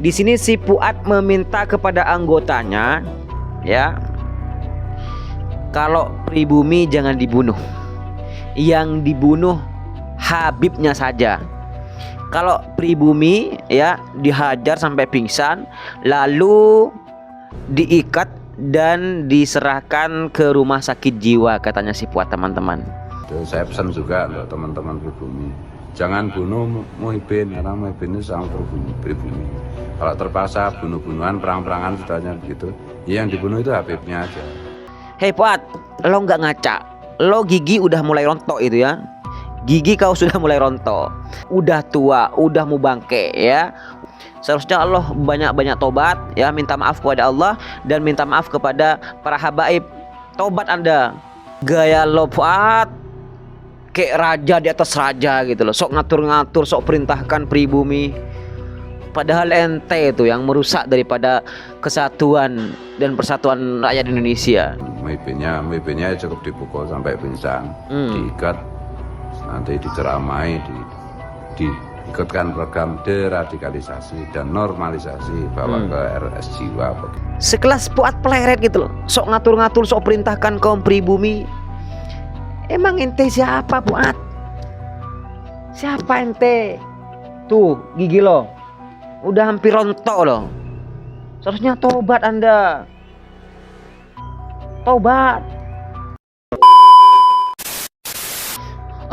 Di sini si Fuad meminta kepada anggotanya, ya, kalau pribumi jangan dibunuh, yang dibunuh Habibnya saja. Kalau pribumi ya dihajar sampai pingsan, lalu diikat dan diserahkan ke rumah sakit jiwa, katanya si Fuad, teman-teman. Saya pesan juga untuk teman-teman pribumi, jangan bunuh Muhibin, karena Muhibin itu sangat pribumi. Kalau terpaksa bunuh-bunuhan, perang-perangan sudahnya begitu, ya yang dibunuh itu Habibnya aja. Hei Fuad, lo nggak ngaca, lo gigi udah mulai rontok itu ya. Gigi kau sudah mulai rontok, udah tua, udah mau bangke ya. Seharusnya Allah banyak-banyak tobat ya, minta maaf kepada Allah dan minta maaf kepada para habaib. Tobat Anda. Gaya lo Fuad kayak raja di atas raja gitu loh, sok ngatur-ngatur, sok perintahkan pribumi. Padahal ente itu yang merusak daripada kesatuan dan persatuan rakyat Indonesia. Muhibinnya cukup dipukul sampai pingsan, diikat, nanti diceramai, diikutkan program deradikalisasi dan normalisasi, bawa ke RS jiwa. Sekelas Fuad Pleret gitu loh, sok ngatur-ngatur, sok perintahkan kaum pribumi. Emang ente siapa Fuad? Siapa ente? Tuh gigi lo udah hampir rontok loh. Seharusnya tobat Anda. Tobat.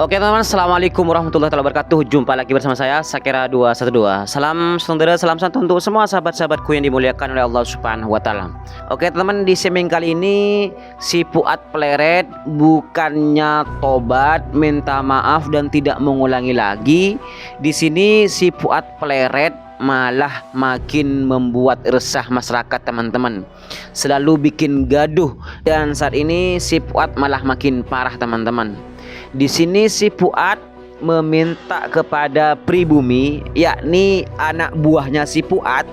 Oke teman-teman, assalamualaikum warahmatullahi wabarakatuh. Jumpa lagi bersama saya Sakira 212. Salam saudara, salam santun untuk semua sahabat-sahabatku yang dimuliakan oleh Allah Subhanahu wa taala. Oke teman-teman, di segmen kali ini si Fuad Pleret bukannya tobat, minta maaf dan tidak mengulangi lagi. Di sini si Fuad Pleret malah makin membuat resah masyarakat, teman-teman. Selalu bikin gaduh dan saat ini si Fuad malah makin parah, teman-teman. Di sini si Fuad meminta kepada pribumi, yakni anak buahnya si Fuad.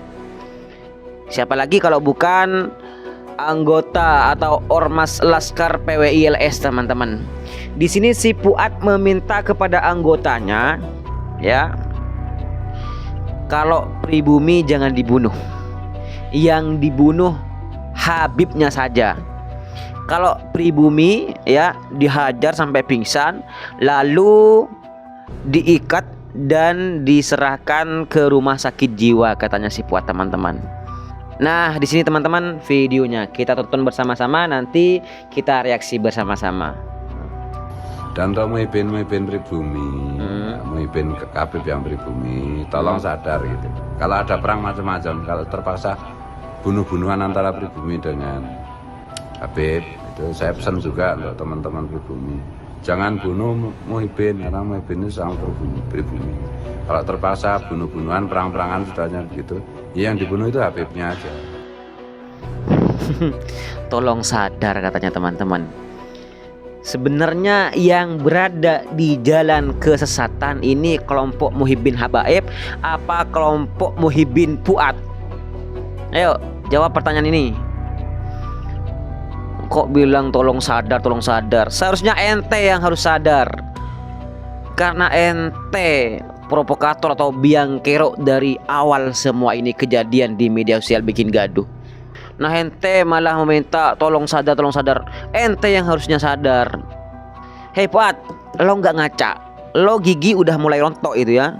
Siapa lagi kalau bukan anggota atau ormas Laskar PWI LS, teman-teman. Di sini si Fuad meminta kepada anggotanya, ya, kalau pribumi jangan dibunuh, yang dibunuh Habibnya saja. Kalau pribumi ya dihajar sampai pingsan, lalu diikat dan diserahkan ke rumah sakit jiwa, katanya si Fuad, teman-teman. Nah, di sini teman-teman videonya kita tonton bersama-sama, nanti kita reaksi bersama-sama. Dan untuk Muhibin pribumi, Muhibin Habib yang pribumi, tolong sadar gitu. Kalau ada perang macam-macam, kalau terpaksa bunuh-bunuhan antara pribumi dengan Habib, itu saya pesan juga untuk teman-teman pribumi, jangan bunuh Muhibin, karena Muhibin itu sangat pribumi. Kalau terpaksa bunuh-bunuhan, perang-perangan sudahnya begitu, ya yang dibunuh itu Habibnya aja. Tolong sadar, katanya teman-teman. Sebenarnya yang berada di jalan kesesatan ini kelompok Muhibin Habaib apa kelompok Muhibin Fuad? Ayo jawab pertanyaan ini. Kok bilang tolong sadar, tolong sadar? Seharusnya ente yang harus sadar, karena ente provokator atau biang kerok dari awal semua ini kejadian di media sosial bikin gaduh. Nah ente malah meminta tolong sadar, tolong sadar. Ente yang harusnya sadar. Hei Fuad, lo nggak ngaca, lo gigi udah mulai rontok itu ya.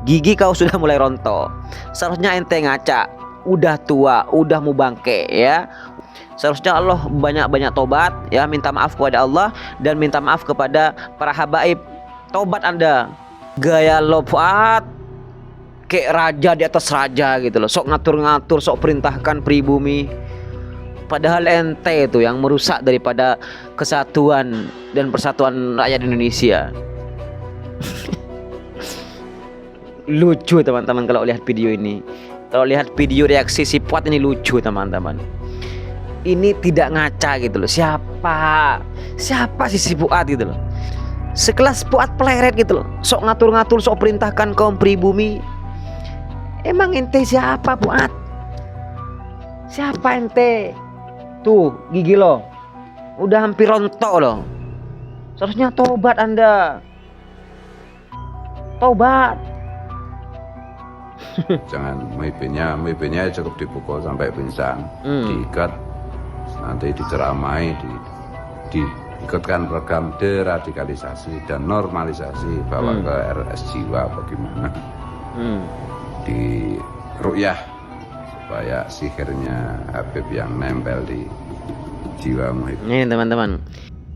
Gigi kau sudah mulai rontok. Seharusnya ente ngaca, udah tua, udah mau bangke ya. Seharusnya Allah banyak-banyak tobat ya, minta maaf kepada Allah dan minta maaf kepada para habaib. Tobat Anda. Gaya lo Fuad kayak raja di atas raja gitu loh, sok ngatur-ngatur, sok perintahkan pribumi. Padahal ente itu yang merusak daripada kesatuan dan persatuan rakyat Indonesia. Lucu teman-teman kalau lihat video ini. Kalau lihat video reaksi si Fuad ini lucu, teman-teman. Ini tidak ngaca gitu loh. Siapa sih si Fuad gitu loh. Sekelas Fuad Pleret gitu loh, sok ngatur-ngatur, sok perintahkan kaum pribumi. Emang ente siapa Fuad? Siapa ente? Tuh gigi lo udah hampir rontok loh. Seharusnya tobat Anda. Tobat. Jangan mimpinnya cukup dipukul sampai pingsan, diikat, nanti diceramai, diikutkan program deradikalisasi dan normalisasi, bawa ke RS jiwa bagaimana, di ru'yah supaya sihirnya Habib yang nempel di jiwa Muhib. Ini teman-teman,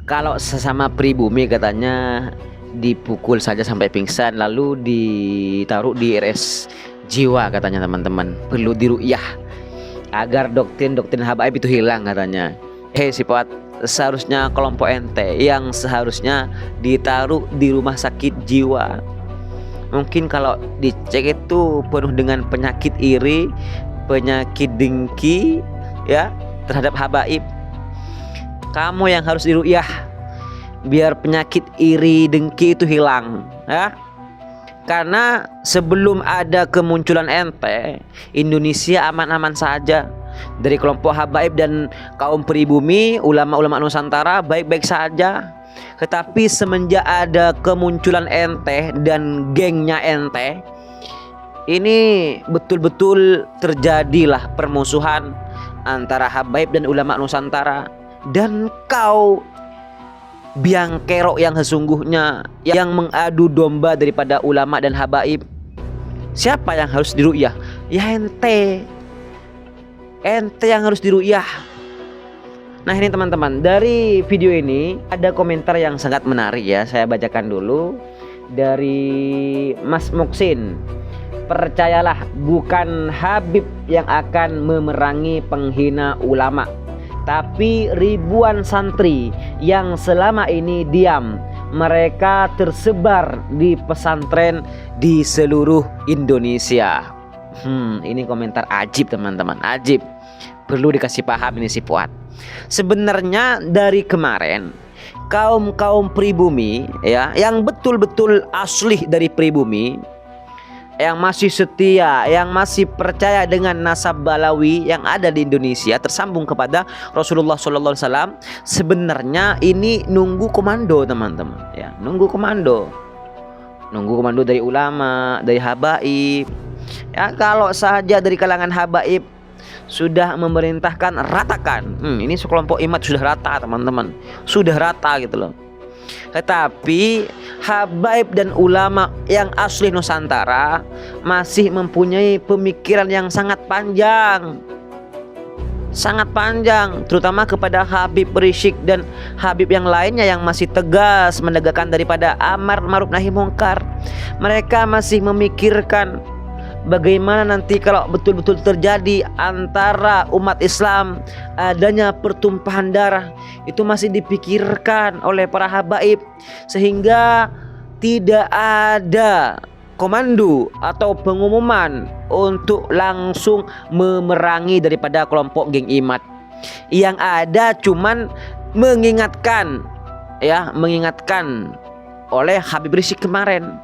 kalau sesama pribumi katanya dipukul saja sampai pingsan lalu ditaruh di RS jiwa katanya teman-teman, perlu diru'yah agar doktrin habaib itu hilang katanya. Si Fuad, seharusnya kelompok ente yang seharusnya ditaruh di rumah sakit jiwa. Mungkin kalau dicek itu penuh dengan penyakit iri, penyakit dengki ya terhadap habaib. Kamu yang harus diru'yah biar penyakit iri dengki itu hilang ya. Karena sebelum ada kemunculan ente, Indonesia aman-aman saja. Dari kelompok habaib dan kaum pribumi, ulama-ulama Nusantara baik-baik saja. Tetapi semenjak ada kemunculan ente dan gengnya ente, ini betul-betul terjadilah permusuhan antara habaib dan ulama Nusantara. Dan kau biang kerok yang sesungguhnya, yang mengadu domba daripada ulama dan habaib, siapa yang harus diru'yah? Ya ente yang harus diru'yah. Nah ini teman-teman, dari video ini ada komentar yang sangat menarik ya. Saya bacakan dulu dari Mas Muksin. Percayalah, bukan Habib yang akan memerangi penghina ulama, tapi ribuan santri yang selama ini diam. Mereka tersebar di pesantren di seluruh Indonesia. Ini komentar ajib teman-teman, ajib. Perlu dikasih paham ini si Fuad. Sebenarnya dari kemarin kaum pribumi ya, yang betul-betul asli dari pribumi, yang masih setia, yang masih percaya dengan nasab Balawi yang ada di Indonesia tersambung kepada Rasulullah SAW, sebenarnya ini nunggu komando teman-teman ya, nunggu komando dari ulama, dari habaib ya. Kalau saja dari kalangan habaib sudah memerintahkan ratakan, ini sekelompok imat sudah rata teman-teman, sudah rata gitu loh. Tetapi habaib dan ulama yang asli Nusantara masih mempunyai pemikiran yang sangat panjang, terutama kepada Habib Risyik dan Habib yang lainnya yang masih tegas menegakkan daripada amar ma'ruf nahi mungkar. Mereka masih memikirkan bagaimana nanti kalau betul-betul terjadi antara umat Islam adanya pertumpahan darah, itu masih dipikirkan oleh para habaib, sehingga tidak ada komando atau pengumuman untuk langsung memerangi daripada kelompok geng imat. Yang ada cuman mengingatkan oleh Habib Risyik kemarin.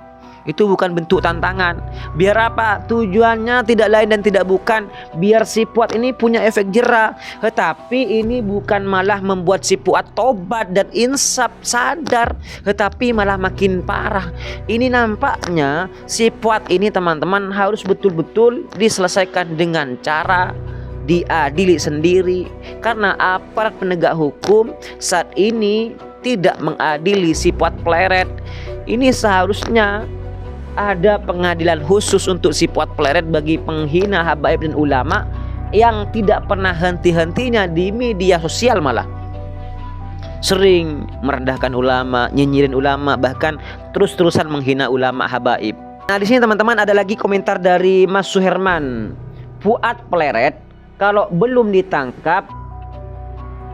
Itu bukan bentuk tantangan. Biar apa? Tujuannya tidak lain dan tidak bukan biar si Fuad ini punya efek jera. Tetapi ini bukan malah membuat si Fuad tobat dan insaf sadar, tetapi malah makin parah. Ini nampaknya si Fuad ini teman-teman harus betul-betul diselesaikan dengan cara diadili sendiri. Karena aparat penegak hukum saat ini tidak mengadili si Fuad Pleret. Ini seharusnya ada pengadilan khusus untuk si Fuad Pleret bagi penghina habaib dan ulama yang tidak pernah henti-hentinya di media sosial, malah sering merendahkan ulama, nyinyirin ulama, bahkan terus-terusan menghina ulama habaib. Nah di sini teman-teman ada lagi komentar dari Mas Suherman. Fuad Pleret kalau belum ditangkap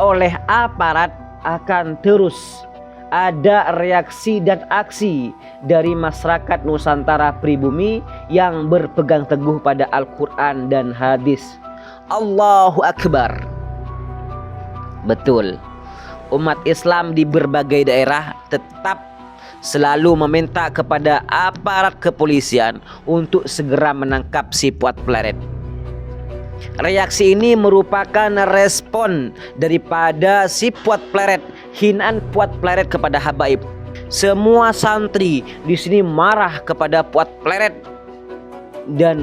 oleh aparat akan terus ada reaksi dan aksi dari masyarakat Nusantara pribumi yang berpegang teguh pada Al-Quran dan hadis. Allahu Akbar. Betul, umat Islam di berbagai daerah tetap selalu meminta kepada aparat kepolisian untuk segera menangkap si Fuad Pleret. Reaksi ini merupakan respon daripada si Fuad Pleret, hinaan Fuad Pleret kepada habaib. Semua santri di sini marah kepada Fuad Pleret dan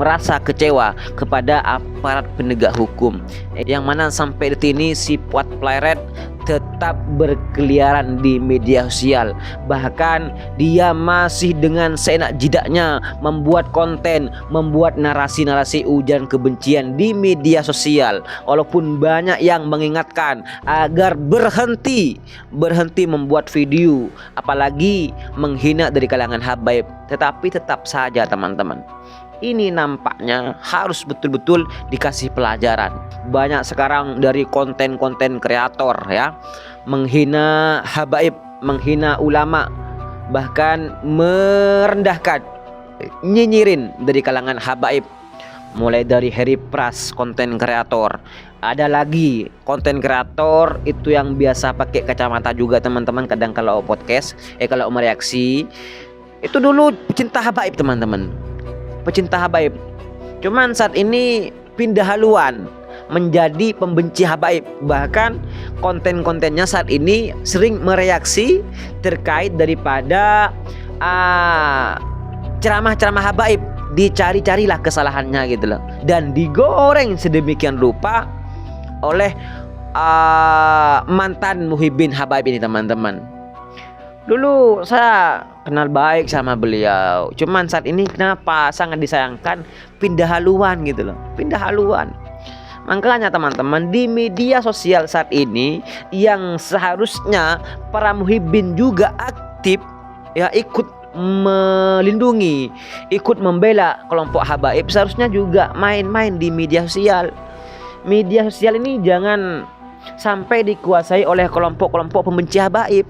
merasa kecewa kepada aparat penegak hukum, yang mana sampai detik ini si Fuad Pleret tetap berkeliaran di media sosial. Bahkan dia masih dengan seenak jidatnya membuat konten, membuat narasi-narasi ujaran kebencian di media sosial. Walaupun banyak yang mengingatkan agar berhenti membuat video, apalagi menghina dari kalangan habaib, tetapi tetap saja teman-teman, ini nampaknya harus betul-betul dikasih pelajaran. Banyak sekarang dari konten-konten kreator ya, menghina habaib, menghina ulama, bahkan merendahkan, nyinyirin dari kalangan habaib. Mulai dari Harry Pras, konten kreator. Ada lagi konten kreator itu yang biasa pakai kacamata juga teman-teman, kadang kalau podcast, kalau mereaksi. Itu dulu pecinta habaib teman-teman, pecinta habaib. Cuman saat ini pindah haluan menjadi pembenci habaib. Bahkan konten-kontennya saat ini sering mereaksi terkait daripada ceramah-ceramah habaib. Dicari-carilah kesalahannya gitu loh, dan digoreng sedemikian rupa oleh mantan muhibbin habaib ini teman-teman. Dulu saya kenal baik sama beliau, cuman saat ini kenapa sangat disayangkan pindah haluan gitu loh, pindah haluan. Makanya teman-teman, di media sosial saat ini yang seharusnya para muhibbin juga aktif ya, ikut melindungi, ikut membela kelompok habaib, seharusnya juga main-main di media sosial. Media sosial ini jangan sampai dikuasai oleh kelompok-kelompok pembenci habaib,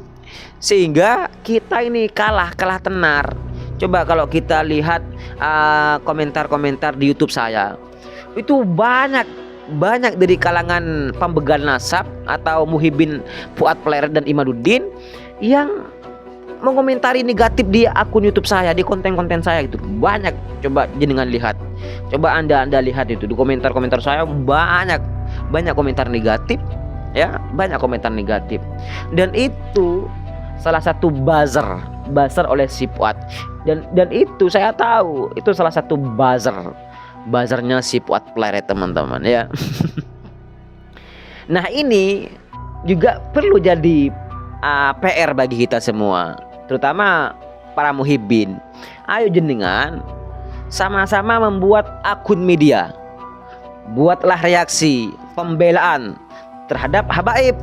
sehingga kita ini kalah tenar. Coba kalau kita lihat komentar-komentar di YouTube saya, itu banyak dari kalangan pembegal nasab atau muhibbin Fuad Pleret dan Imaduddin yang mengomentari negatif di akun YouTube saya, di konten-konten saya gitu. Banyak, coba jenengan lihat, coba anda lihat itu di komentar-komentar saya, banyak komentar negatif ya, banyak komentar negatif. Dan itu salah satu buzzer oleh si Fuad, dan itu saya tahu itu salah satu buzzernya si Fuad Pleret teman-teman ya. Nah ini juga perlu jadi PR bagi kita semua, terutama para muhibbin. Ayo jenengan sama-sama membuat akun media, buatlah reaksi pembelaan terhadap habaib.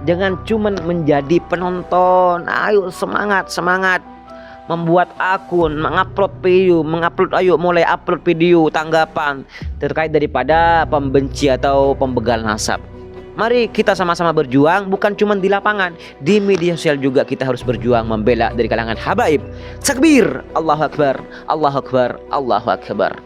Jangan cuma menjadi penonton. Ayo semangat membuat akun, mengupload video, mulai upload video tanggapan terkait daripada pembenci atau pembegal nasab. Mari kita sama-sama berjuang, bukan cuma di lapangan, di media sosial juga kita harus berjuang membela dari kalangan habaib. Takbir, Allahu Akbar, Allahu Akbar, Allahu Akbar.